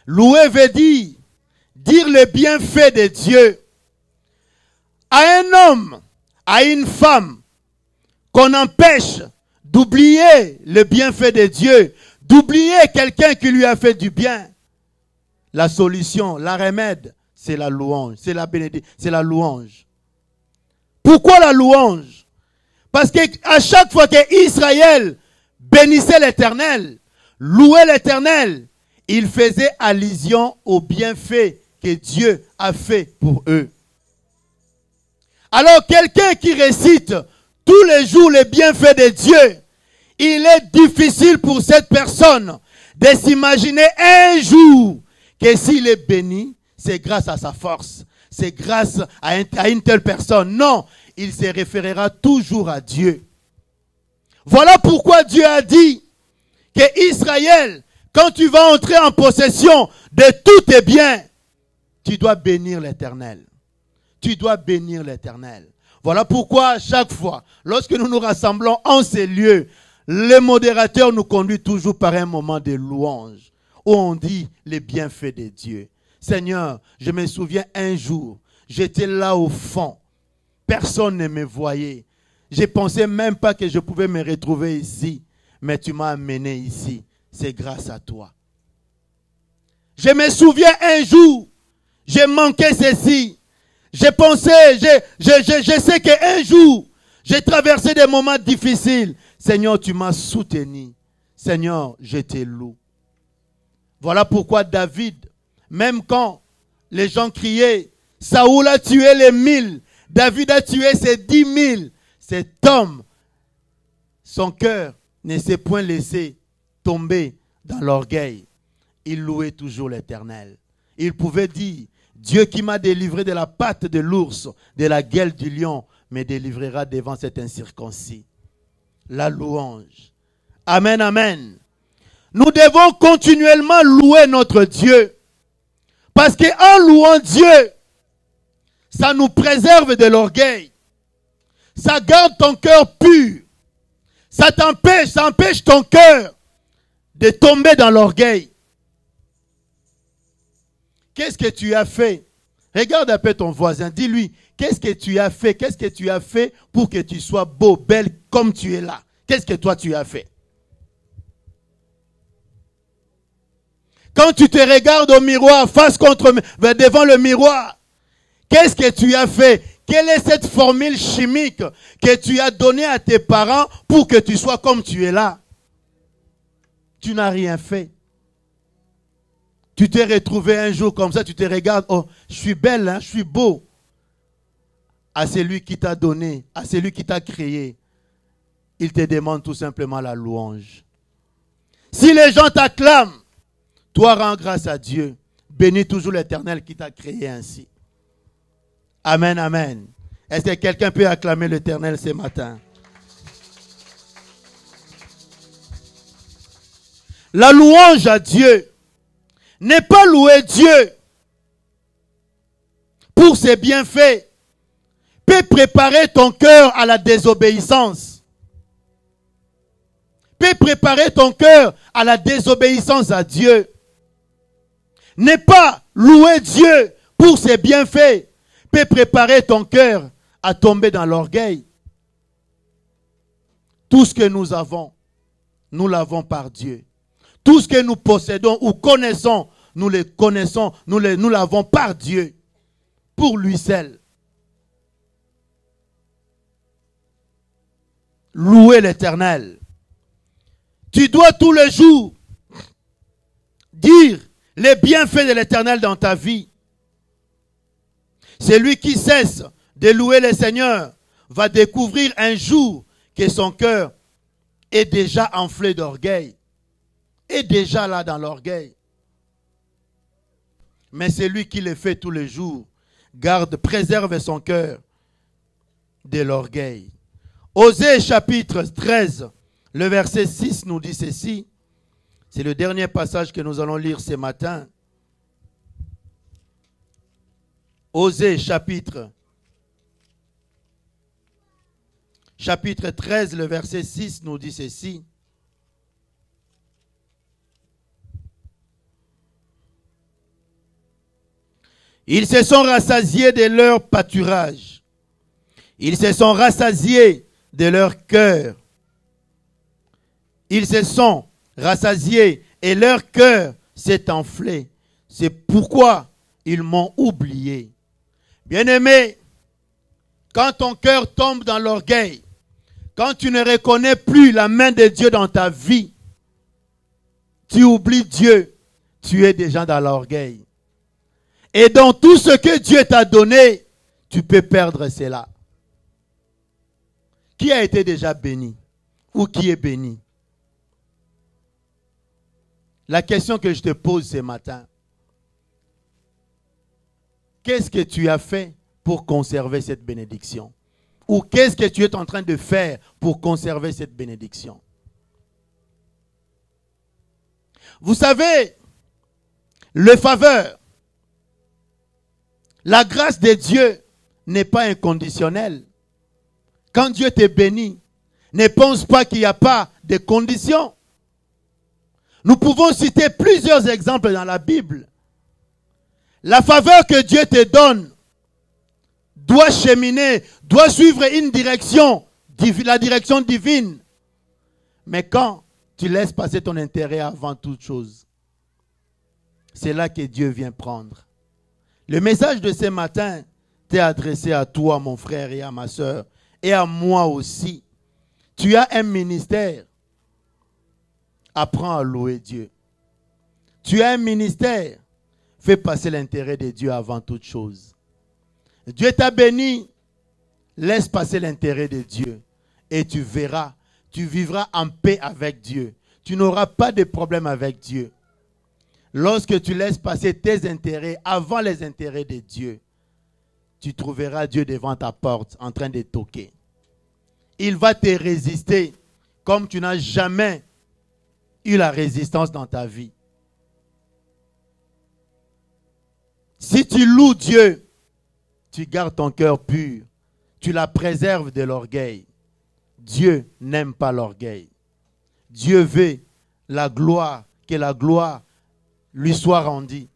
Speaker 1: Louer veut dire le bienfait de Dieu. À un homme, à une femme, qu'on empêche d'oublier le bienfait de Dieu, d'oublier quelqu'un qui lui a fait du bien. La solution, la remède, c'est la louange, c'est la bénédiction, c'est la louange. Pourquoi la louange? Parce qu'à chaque fois qu'Israël bénissait l'Éternel, louait l'Éternel, il faisait allusion au bienfait que Dieu a fait pour eux. Alors quelqu'un qui récite tous les jours les bienfaits de Dieu, il est difficile pour cette personne de s'imaginer un jour que s'il est béni, c'est grâce à sa force, c'est grâce à une telle personne. Non, il se référera toujours à Dieu. Voilà pourquoi Dieu a dit que Israël, quand tu vas entrer en possession de tous tes biens, tu dois bénir l'Éternel. Tu dois bénir l'Éternel. Voilà pourquoi à chaque fois, lorsque nous nous rassemblons en ces lieux, le modérateur nous conduit toujours par un moment de louange, où on dit les bienfaits de Dieu. Seigneur, je me souviens un jour, j'étais là au fond. Personne ne me voyait. Je ne pensais même pas que je pouvais me retrouver ici. Mais tu m'as amené ici. C'est grâce à toi. Je me souviens un jour, j'ai manqué ceci. Je pensais, je sais qu'un jour, j'ai traversé des moments difficiles. Seigneur, tu m'as soutenu. Seigneur, je te loue. Voilà pourquoi David, même quand les gens criaient, Saoul a tué les 1000, David a tué ses 10 000. Cet homme, son cœur ne s'est point laissé tomber dans l'orgueil. Il louait toujours l'Éternel. Il pouvait dire, Dieu qui m'a délivré de la patte de l'ours, de la gueule du lion, me délivrera devant cet incirconcis. La louange. Amen, amen. Nous devons continuellement louer notre Dieu. Parce qu'en louant Dieu, ça nous préserve de l'orgueil. Ça garde ton cœur pur. Ça empêche ton cœur de tomber dans l'orgueil. Qu'est-ce que tu as fait? Regarde un peu ton voisin, dis-lui, qu'est-ce que tu as fait? Qu'est-ce que tu as fait pour que tu sois beau, belle, comme tu es là? Qu'est-ce que toi tu as fait? Quand tu te regardes au miroir, devant le miroir, qu'est-ce que tu as fait? Quelle est cette formule chimique que tu as donnée à tes parents pour que tu sois comme tu es là? Tu n'as rien fait. Tu t'es retrouvé un jour comme ça, tu te regardes, oh, je suis belle, hein, je suis beau. À celui qui t'a donné, à celui qui t'a créé, il te demande tout simplement la louange. Si les gens t'acclament, toi rends grâce à Dieu. Bénis toujours l'Éternel qui t'a créé ainsi. Amen, amen. Est-ce que quelqu'un peut acclamer l'Éternel ce matin? La louange à Dieu n'est pas louer Dieu pour ses bienfaits, peut préparer ton cœur à la désobéissance. Peut préparer ton cœur à la désobéissance à Dieu. N'est pas louer Dieu pour ses bienfaits, peut préparer ton cœur à tomber dans l'orgueil. Tout ce que nous avons, nous l'avons par Dieu. Tout ce que nous possédons ou connaissons, nous le connaissons, nous l'avons par Dieu, pour lui seul. Louer l'Éternel. Tu dois tous les jours dire les bienfaits de l'Éternel dans ta vie. Celui qui cesse de louer le Seigneur va découvrir un jour que son cœur est déjà enflé d'orgueil. Est déjà là dans l'orgueil. Mais celui qui le fait tous les jours préserve son cœur de l'orgueil. Osée chapitre 13, le verset 6 nous dit ceci. C'est le dernier passage que nous allons lire ce matin. Osée chapitre chapitre 13, le verset 6 nous dit ceci. Ils se sont rassasiés de leur pâturage. Ils se sont rassasiés de leur cœur. Ils se sont rassasiés et leur cœur s'est enflé. C'est pourquoi ils m'ont oublié. Bien-aimé, quand ton cœur tombe dans l'orgueil, quand tu ne reconnais plus la main de Dieu dans ta vie, tu oublies Dieu, tu es déjà dans l'orgueil. Et dans tout ce que Dieu t'a donné, tu peux perdre cela. Qui a été déjà béni? Ou qui est béni? La question que je te pose ce matin, qu'est-ce que tu as fait pour conserver cette bénédiction? Ou qu'est-ce que tu es en train de faire pour conserver cette bénédiction? Vous savez, le faveur, la grâce de Dieu n'est pas inconditionnelle. Quand Dieu te bénit, ne pense pas qu'il n'y a pas de conditions. Nous pouvons citer plusieurs exemples dans la Bible. La faveur que Dieu te donne doit cheminer, doit suivre une direction, la direction divine. Mais quand tu laisses passer ton intérêt avant toute chose, c'est là que Dieu vient prendre. Le message de ce matin t'est adressé à toi, mon frère, et à ma soeur, et à moi aussi. Tu as un ministère. Apprends à louer Dieu. Tu as un ministère. Fais passer l'intérêt de Dieu avant toute chose. Dieu t'a béni. Laisse passer l'intérêt de Dieu. Et tu verras, tu vivras en paix avec Dieu. Tu n'auras pas de problème avec Dieu. Lorsque tu laisses passer tes intérêts avant les intérêts de Dieu, tu trouveras Dieu devant ta porte en train de toquer. Il va te résister comme tu n'as jamais eu la résistance dans ta vie. Si tu loues Dieu, tu gardes ton cœur pur, tu la préserves de l'orgueil. Dieu n'aime pas l'orgueil. Dieu veut la gloire, que la gloire lui soit rendue.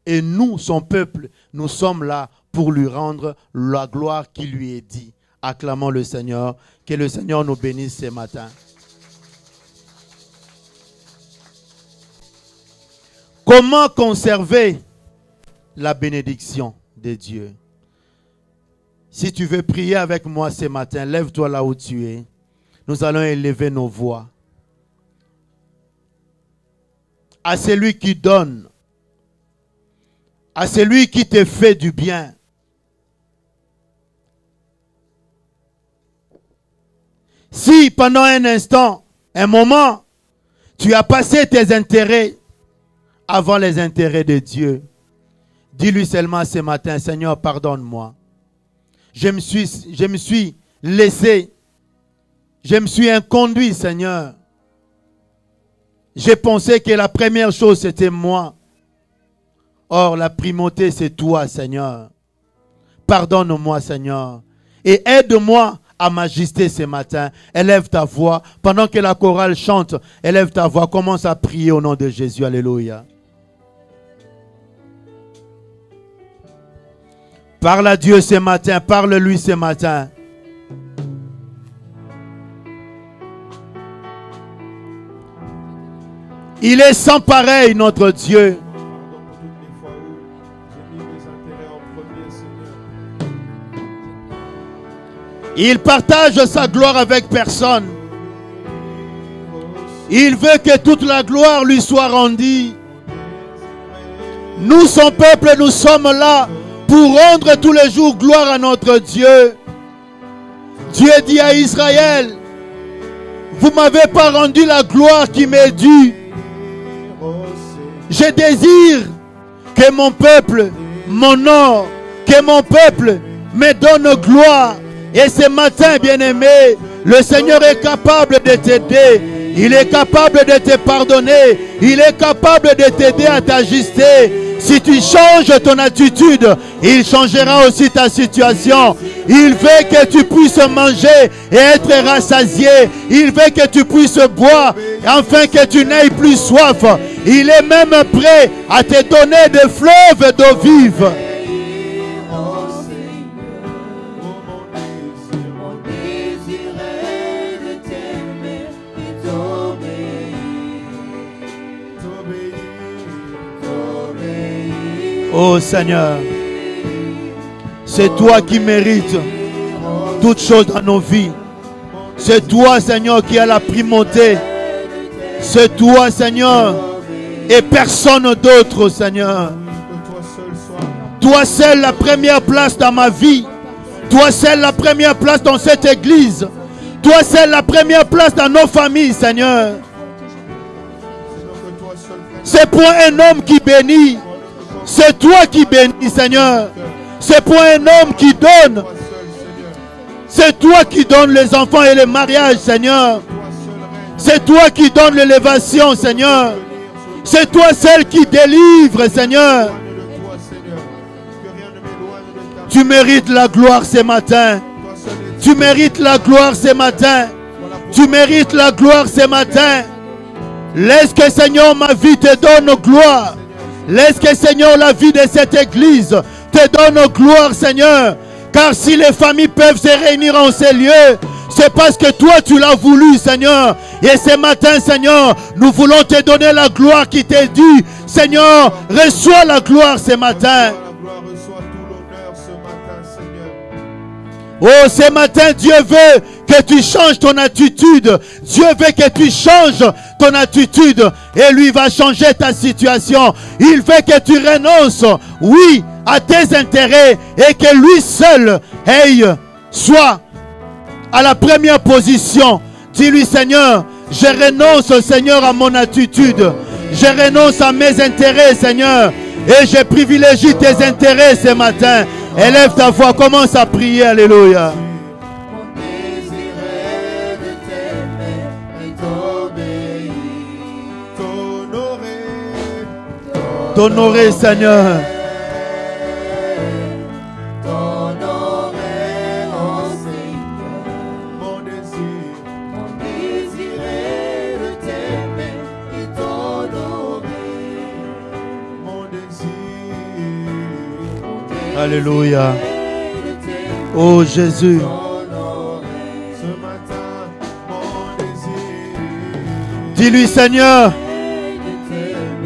Speaker 1: Et nous, son peuple, nous sommes là pour lui rendre la gloire qui lui est due. Acclamons le Seigneur. Que le Seigneur nous bénisse ce matin. Comment conserver la bénédiction de Dieu? Si tu veux prier avec moi ce matin, lève-toi là où tu es. Nous allons élever nos voix. À celui qui donne, à celui qui te fait du bien. Si pendant un instant, un moment, tu as passé tes intérêts avant les intérêts de Dieu, dis-lui seulement ce matin, Seigneur, pardonne-moi. Je me suis laissé, je me suis inconduit, Seigneur. J'ai pensé que la première chose, c'était moi. Or, la primauté, c'est toi, Seigneur. Pardonne-moi, Seigneur. Et aide-moi à m'ajuster ce matin. Élève ta voix. Pendant que la chorale chante, élève ta voix. Commence à prier au nom de Jésus. Alléluia. Parle à Dieu ce matin. Parle-lui ce matin. Il est sans pareil, notre Dieu. Il partage sa gloire avec personne. Il veut que toute la gloire lui soit rendue. Nous, son peuple, nous sommes là pour rendre tous les jours gloire à notre Dieu. Dieu dit à Israël, vous ne m'avez pas rendu la gloire qui m'est due. Je désire que mon peuple m'honore, que mon peuple me donne gloire. Et ce matin, bien-aimé, le Seigneur est capable de t'aider. Il est capable de te pardonner. Il est capable de t'aider à t'ajuster. Si tu changes ton attitude, il changera aussi ta situation. Il veut que tu puisses manger et être rassasié. Il veut que tu puisses boire afin que tu n'aies plus soif. Il est même prêt à te donner des fleuves d'eau vive. Oh Seigneur, c'est toi qui mérites toutes choses dans nos vies. C'est toi, Seigneur, qui as la primauté. C'est toi, Seigneur, et personne d'autre, Seigneur. Toi seul la première place dans ma vie. Toi seul la première place dans cette église. Toi seul la première place dans nos familles, Seigneur. C'est pour un homme qui bénit. C'est toi qui bénis, Seigneur. C'est pour un homme qui donne. C'est toi qui donnes les enfants et les mariages, Seigneur. C'est toi qui donnes l'élévation, Seigneur. C'est toi celle qui délivre, Seigneur. Tu mérites la gloire ce matin. Tu mérites la gloire ce matin. Tu mérites la gloire ce matin. Laisse que, Seigneur, ma vie te donne gloire. Laisse que, Seigneur, la vie de cette église te donne gloire, Seigneur. Car si les familles peuvent se réunir en ces lieux, c'est parce que toi, tu l'as voulu, Seigneur. Et ce matin, Seigneur, nous voulons te donner la gloire qui t'est due. Seigneur, reçois la gloire ce matin. Oh, ce matin, Dieu veut que tu changes ton attitude. Dieu veut que tu changes ton attitude. Et lui va changer ta situation. Il veut que tu renonces, oui, à tes intérêts. Et que lui seul soit à la première position. Dis-lui, Seigneur, je renonce, Seigneur, à mon attitude. Je renonce à mes intérêts, Seigneur. Et je privilégie tes intérêts ce matin. Élève ta voix, commence à prier, alléluia. T'honorer, Seigneur. Alléluia. Oh Jésus. Dis-lui, Seigneur,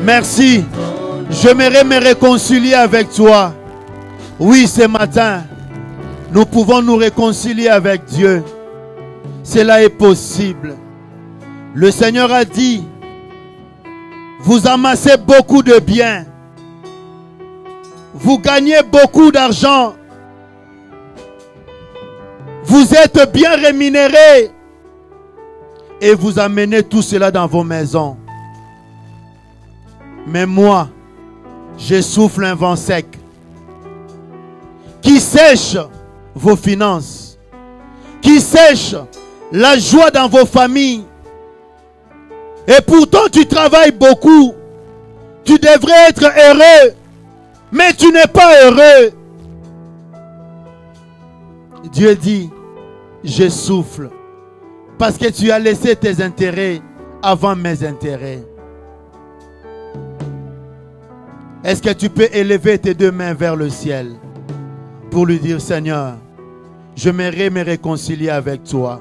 Speaker 1: merci. J'aimerais me réconcilier avec toi. Oui, ce matin, nous pouvons nous réconcilier avec Dieu. Cela est possible. Le Seigneur a dit, vous amassez beaucoup de biens. Vous gagnez beaucoup d'argent. Vous êtes bien rémunérés. Et vous amenez tout cela dans vos maisons. Mais moi, je souffle un vent sec qui sèche vos finances, qui sèche la joie dans vos familles. Et pourtant tu travailles beaucoup. Tu devrais être heureux. Mais tu n'es pas heureux. Dieu dit, je souffle parce que tu as laissé tes intérêts avant mes intérêts. Est-ce que tu peux élever tes deux mains vers le ciel pour lui dire, Seigneur, j'aimerais me réconcilier avec toi.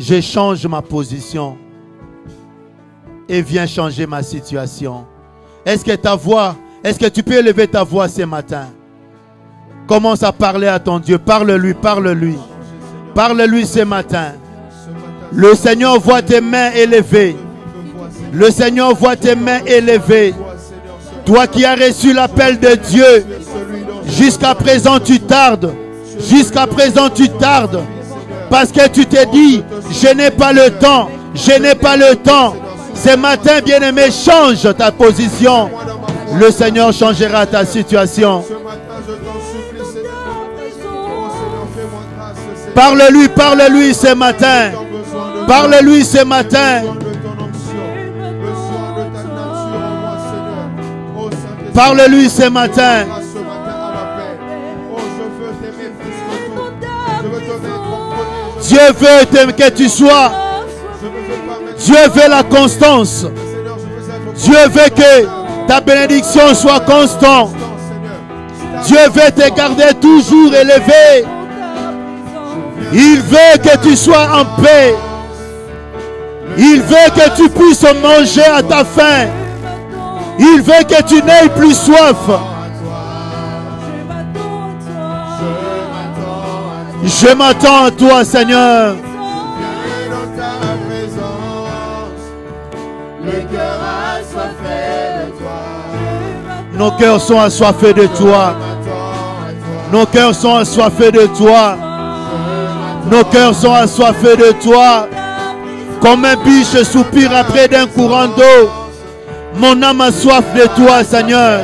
Speaker 1: Je change ma position et viens changer ma situation. Est-ce que tu peux élever ta voix ce matin? Commence à parler à ton Dieu. Parle-lui, parle-lui. Parle-lui ce matin. Le Seigneur voit tes mains élevées. Le Seigneur voit tes mains élevées. Toi qui as reçu l'appel de Dieu, jusqu'à présent tu tardes. Jusqu'à présent tu tardes. Parce que tu t'es dit, je n'ai pas le temps. Je n'ai pas le temps. Ce matin, bien-aimé, change ta position. Le Seigneur changera ta situation. Parle-lui, parle-lui ce matin. Parle-lui ce matin. Parle-lui ce matin.
Speaker 2: Ce matin à la paix. Oh, je veux t'aimer plus que tout. Je veux te mettre en premier.
Speaker 1: Dieu veut que tu sois.
Speaker 2: Je ne veux pas mettre.
Speaker 1: Dieu veut la constance.
Speaker 2: Seigneur, je veux être
Speaker 1: Dieu veut que ta bénédiction soit constante.
Speaker 2: Seigneur.
Speaker 1: Dieu veut te garder toujours élevé. Il veut que tu sois en paix. Il veut que tu puisses manger à ta faim. Il veut que tu n'aies plus soif. Je m'attends à toi, Seigneur.
Speaker 2: Viens dans ta présence. Le cœur assoiffé de toi.
Speaker 1: Nos cœurs sont assoiffés de toi. Nos cœurs sont assoiffés de toi. Nos cœurs sont assoiffés de toi. Comme un biche soupire après d'un courant d'eau. Mon âme a soif de toi, Seigneur.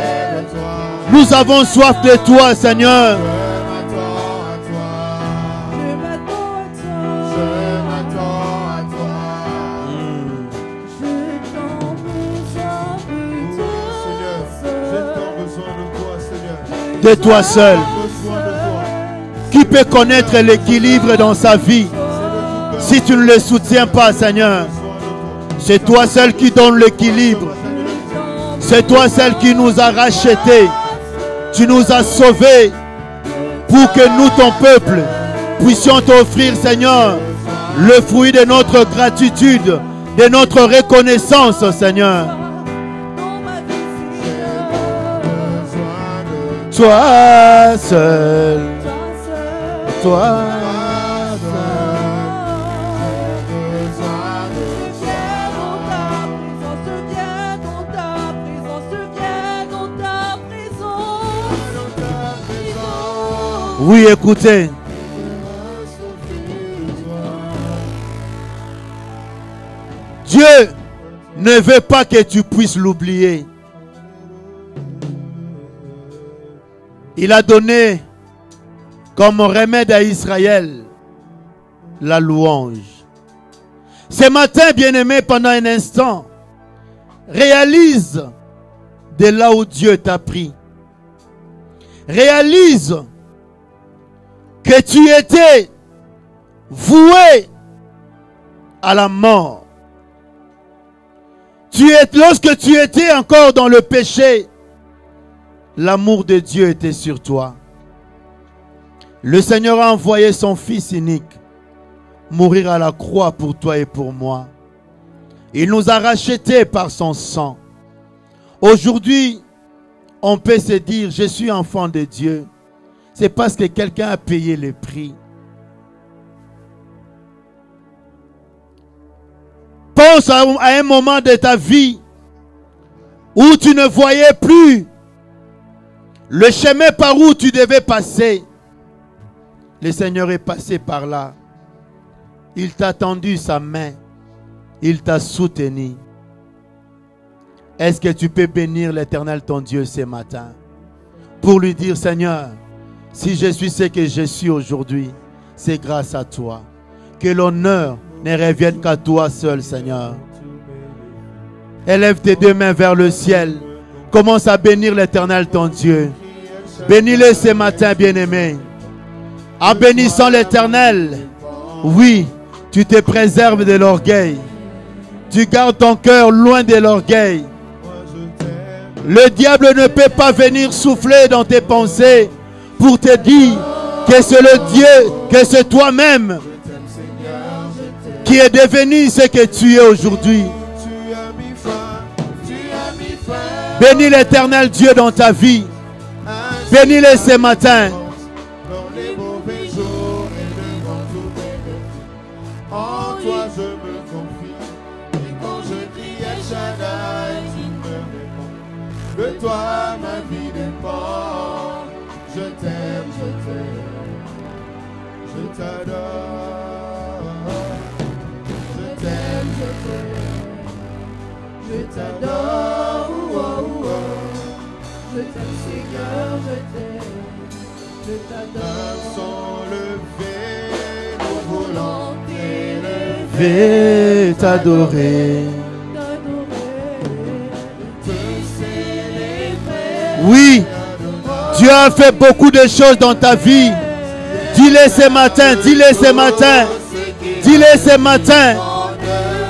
Speaker 1: Nous avons soif de toi, Seigneur. De toi seul. Qui peut connaître l'équilibre dans sa vie si tu ne le soutiens pas, Seigneur? C'est toi seul qui donne l'équilibre. C'est toi seul qui nous a rachetés. Tu nous as sauvés pour que nous, ton peuple, puissions t'offrir, Seigneur, le fruit de notre gratitude, de notre reconnaissance, Seigneur. Toi seul, toi oui, écoutez. Dieu ne veut pas que tu puisses l'oublier. Il a donné comme remède à Israël la louange. Ce matin, bien-aimé, pendant un instant, réalise de là où Dieu t'a pris. Réalise que tu étais voué à la mort. Lorsque tu étais encore dans le péché, l'amour de Dieu était sur toi. Le Seigneur a envoyé son Fils unique mourir à la croix pour toi et pour moi. Il nous a rachetés par son sang. Aujourd'hui, on peut se dire, je suis enfant de Dieu. C'est parce que quelqu'un a payé le prix. Pense à un moment de ta vie où tu ne voyais plus le chemin par où tu devais passer. Le Seigneur est passé par là. Il t'a tendu sa main. Il t'a soutenu. Est-ce que tu peux bénir l'Éternel ton Dieu ce matin pour lui dire, Seigneur, si je suis ce que je suis aujourd'hui, c'est grâce à toi. Que l'honneur ne revienne qu'à toi seul, Seigneur. Élève tes deux mains vers le ciel. Commence à bénir l'Éternel ton Dieu. Bénis-le ce matin, bien-aimé. En bénissant l'Éternel, oui, tu te préserves de l'orgueil. Tu gardes ton cœur loin de l'orgueil. Le diable ne peut pas venir souffler dans tes pensées pour te dire que c'est le Dieu, que c'est toi-même qui est devenu ce que tu es aujourd'hui. Bénis l'Éternel Dieu dans ta vie. Bénis-le ce matin.
Speaker 2: En toi je me confie. Et quand je crie El Shaddai, tu me réponds. De toi ma vie dépend. Je t'aime, je t'adore. Je t'aime, je t'adore. Oh, oh, oh. Je t'aime Seigneur, je t'aime. Je t'adore. Sans lever nos volontés.
Speaker 1: Vais t'adorer.
Speaker 2: Te célébrer
Speaker 1: Oui, Dieu a fait beaucoup de choses dans ta vie. Dis-le ce matin, dis-le ce matin, dis-le ce matin.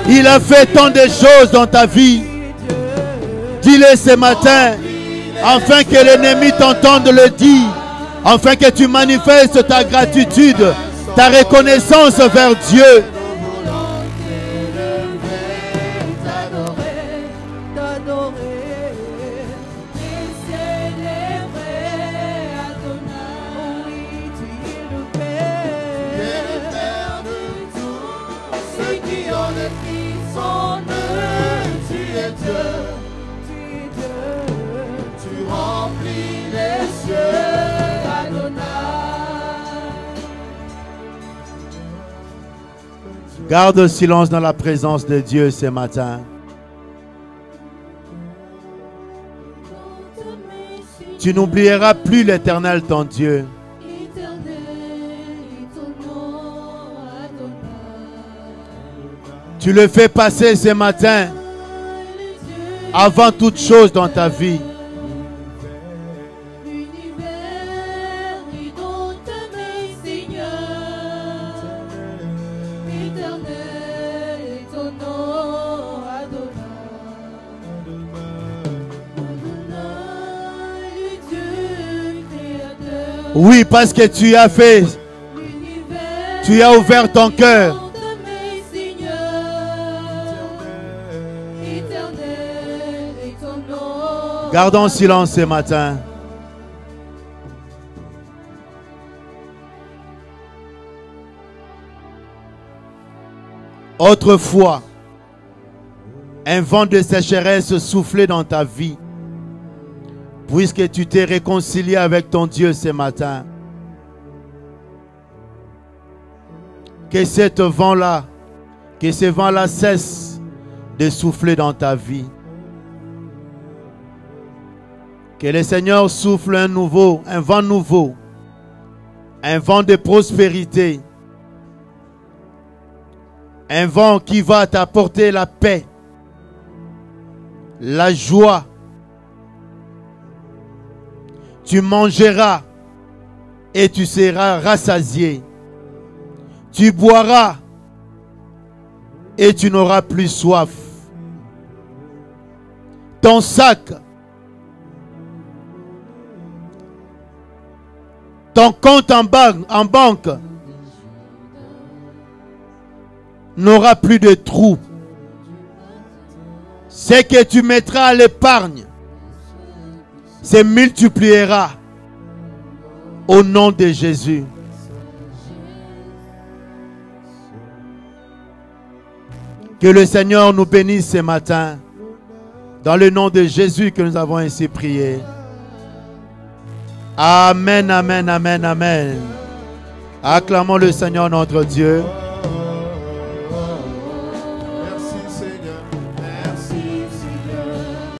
Speaker 1: Il a fait tant de choses dans ta vie. Dis-le ce matin, afin que l'ennemi t'entende le dire, afin que tu manifestes ta gratitude, ta reconnaissance vers Dieu. Garde le silence dans la présence de Dieu ce matin. Tu n'oublieras plus l'Éternel ton Dieu. Tu le fais passer ce matin avant toute chose dans ta vie. Oui, parce que tu as fait, tu as ouvert ton cœur. Gardons silence ce matin. Autrefois, un vent de sécheresse soufflait dans ta vie. Puisque tu t'es réconcilié avec ton Dieu ce matin, que ce vent-là cesse de souffler dans ta vie. Que le Seigneur souffle un vent nouveau, un vent de prospérité, un vent qui va t'apporter la paix, la joie. Tu mangeras et tu seras rassasié. Tu boiras et tu n'auras plus soif. Ton sac, ton compte en banque n'aura plus de trous. Ce que tu mettras à l'épargne se multipliera au nom de Jésus. Que le Seigneur nous bénisse ce matin. Dans le nom de Jésus que nous avons ainsi prié. Amen, amen, amen, amen. Acclamons le Seigneur notre Dieu.